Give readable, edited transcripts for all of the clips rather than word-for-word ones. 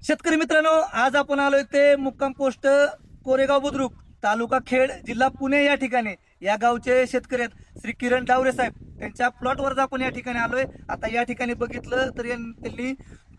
शेतकरी मित्रांनो, आज आपण आलोय ते मुक्काम पोस्ट कोरेगाव बुद्रुक, तालुका खेड, जिल्हा पुणे या ठिकाणी. या गावचे शेतकरी आहेत श्री किरण डावरे साहेब. त्यांच्या प्लॉटवर आपण या ठिकाणी आलोय. आता या ठिकाणी बघितलं तर त्यांनी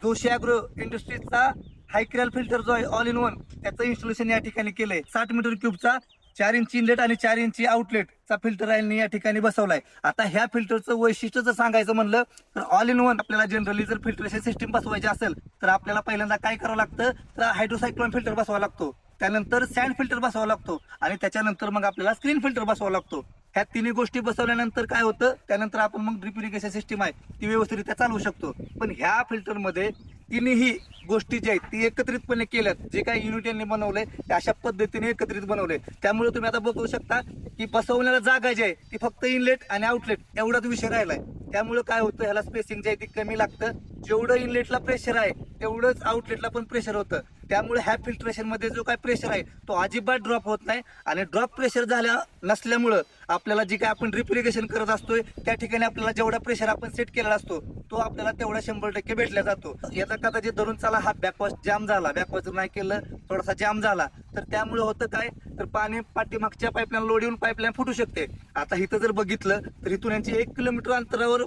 जोशी ॲग्रो इंडस्ट्रीजचा हायक्रॅल फिल्टर जो आहे ऑल इन वन, त्याचं इन्स्टॉलेशन या ठिकाणी केलंय. 60 मीटर क्यूबचा 4 इंची इनलेट आणि 4 इंची आउटलेटचा फिल्टर यांनी या ठिकाणी बसवलाय. आता ह्या फिल्टरचं वैशिष्ट्य जर सांगायचं म्हणलं तर ऑल इन वन. आपल्याला जनरली जर फिल्टरेशन सिस्टीम बसवायची असेल तर आपल्याला पहिल्यांदा काय करावं लागतं, तर हायड्रोसायक्लोन फिल्टर बसवावा लागतो, त्यानंतर सँड फिल्टर बसवावा लागतो आणि त्याच्यानंतर मग आपल्याला स्क्रीन फिल्टर बसवावा लागतो. ह्या तिन्ही गोष्टी बसवल्यानंतर काय होतं, त्यानंतर आपण मग ड्रिप इरिगेशन सिस्टीम आहे ती व्यवस्थितरित्या चालवू शकतो. पण ह्या फिल्टरमध्ये तिन्ही गोष्टी ज्या आहेत ती एकत्रितपणे केल्यात. जे काही युनिट यांनी बनवलंय ते अशा पद्धतीने एकत्रित बनवलंय. त्यामुळे तुम्ही आता बघू शकता की बसवण्याला जागा जी आहे ती फक्त इनलेट आणि आउटलेट एवढाच विषय राहिलाय. त्यामुळे काय होतं, ह्याला स्पेसिंग जे आहे ती कमी लागतं. जेवढं इनलेटला प्रेशर आहे तेवढंच आउटलेटला पण प्रेशर होतं. त्यामुळे ह्या फिल्ट्रेशन मध्ये जो काय प्रेशर आहे तो अजिबात ड्रॉप होत नाही. आणि ड्रॉप प्रेशर झाल्या नसल्यामुळं आपल्याला जी काय आपण ड्रिप इरिगेशन करत असतोय त्या ठिकाणी आपल्याला जेवढा प्रेशर आपण सेट केलेला असतो तो आपल्याला तेवढा 100% भेटला जातो. याचा कदाचित धरून चला हा बॅकवॉश जाम झाला, बॅकवॉश जर नाही केलं थोडासा जाम झाला तर त्यामुळे होतं काय, तर पाणी पाठीमागच्या पाईपलाईन लोड येऊन पाईपलाईन फुटू शकते. आता इथं जर बघितलं तर इथून यांची 1 किलोमीटर अंतरावर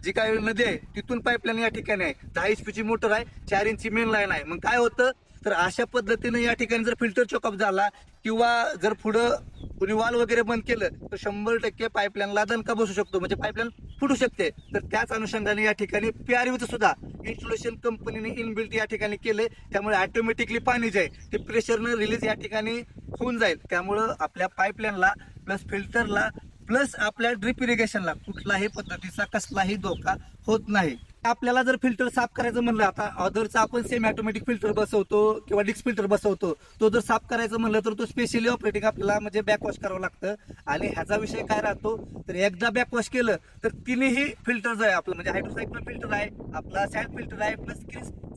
जी काही नदी आहे तिथून पाईपलाईन या ठिकाणी आहे. 10 HP ची मोटर आहे, 4 इंची मेन लाईन आहे. मग काय होतं, तर अशा पद्धतीने या ठिकाणी जर फिल्टर चोकअप झाला किंवा जर पुढं कुणी वाल वगैरे बंद केलं तर 100% पाईपलाईनला दणका बसू शकतो, म्हणजे पाईपलाईन फुटू शकते. तर त्याच अनुषंगाने या ठिकाणी PRV चं सुद्धा इन्स्टॉलेशन कंपनीने इनबिल्ट या ठिकाणी केले. त्यामुळे ऑटोमॅटिकली पाणी जे आहे ते प्रेशरनं रिलीज या ठिकाणी होऊन जाईल. त्यामुळं आपल्या पाईपलाईनला प्लस फिल्टरला प्लस आपल्या ड्रिप इरिगेशनला कुठलाही पद्धतीचा कसलाही धोका होत नाही. आपल्याला जर फिल्टर साफ करायचं म्हणलं, आता अदरचा आपण सेमी ऑटोमॅटिक फिल्टर बसवतो किंवा डिस्क फिल्टर बसवतो, तो जर साफ करायचं म्हणलं तर तो स्पेशली ऑपरेटिंग आपल्याला म्हणजे बॅकवॉश करावं लागतं. आणि ह्याचा विषय काय राहतो, तर एकदा बॅकवॉश केलं तर तिन्ही फिल्टर जो आहे आपलं, म्हणजे हायड्रोसायक्लोन फिल्टर आहे, आपला सँड फिल्टर आहे, प्लस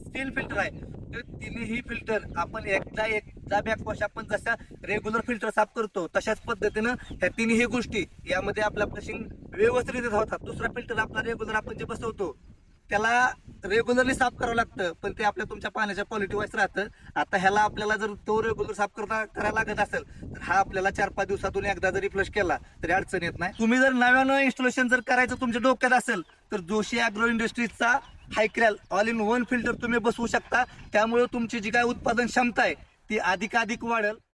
स्टील फिल्टर आहे, तर तिन्ही फिल्टर आपण एकदा बॅकवॉश आपण जसा रेग्युलर फिल्टर साफ करतो तशाच पद्धतीनं ह्या तिन्ही गोष्टी यामध्ये आपला फ्लशिंग व्यवस्थित होतात. दुसरा फिल्टर आपला रेग्युलर आपण जे बसवतो त्याला रेग्युलरली साफ करावं लागतं, पण ते आपल्या तुमच्या पाण्याच्या क्वालिटी वाईज राहतं. आता ह्याला आपल्याला जर तो रेग्युलर साफ करायला लागत असेल तर हा आपल्याला 4-5 दिवसातून एकदा जरी फ्लश केला तरी अडचण येत नाही. तुम्ही जर नव्यानं इन्स्टॉलेशन जर करायचं तुमच्या डोक्यात असेल तर जोशी ॲग्रो इंडस्ट्रीजचा Hycral all in one filter तुम्ही बसवू शकता. त्यामुळे तुमची जी काय उत्पादन क्षमता आहे ती अधिकाधिक वाढेल.